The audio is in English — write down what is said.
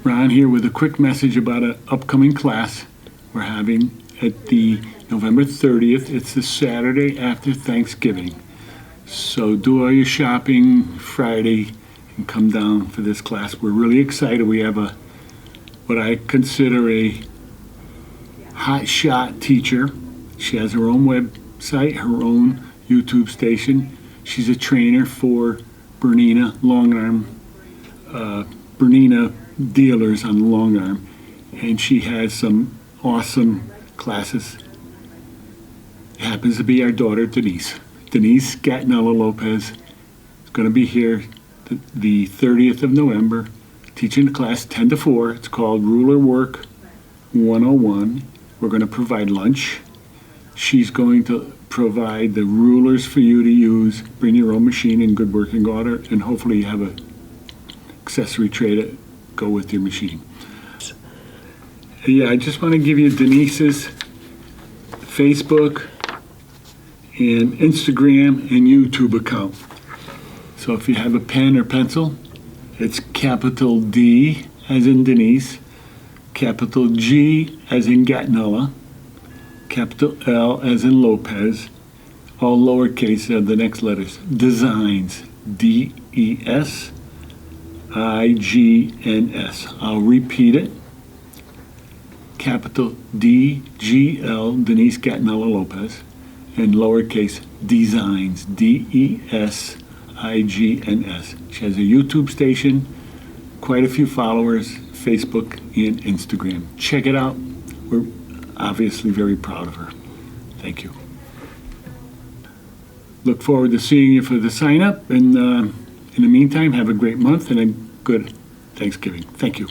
Ron here with a quick message about an upcoming class we're having at the November 30th. It's the Saturday after Thanksgiving. So do all your shopping Friday and come down for this class. We're really excited. We have what I consider a hot shot teacher. She has her own website, her own YouTube station. She's a trainer for Bernina long arm, Bernina dealers on the long arm, and she has some awesome classes. It happens to be our daughter Denise Gatnella Lopez is going to be here the 30th of November teaching the class 10 to 4. It's called Rulerwork 101. We're going to provide lunch. She's going to provide the rulers for you to use. Bring your own machine in good working order, and hopefully you have an accessory tray to go with your machine. Yeah, I just want to give you Denise's Facebook and Instagram and YouTube account. So if you have a pen or pencil, it's capital D as in Denise, capital G as in Gatnella, capital L as in Lopez, all lowercase are the next letters. Designs, DESIGNS. I'll repeat it. Capital DGL, Denise Gatnella Lopez, and lowercase Designs, DESIGNS. She has a YouTube station, quite a few followers, Facebook and Instagram. Check it out. We're obviously very proud of her. Thank you. Look forward to seeing you for the sign up, and in the meantime, have a great month and a good Thanksgiving. Thank you.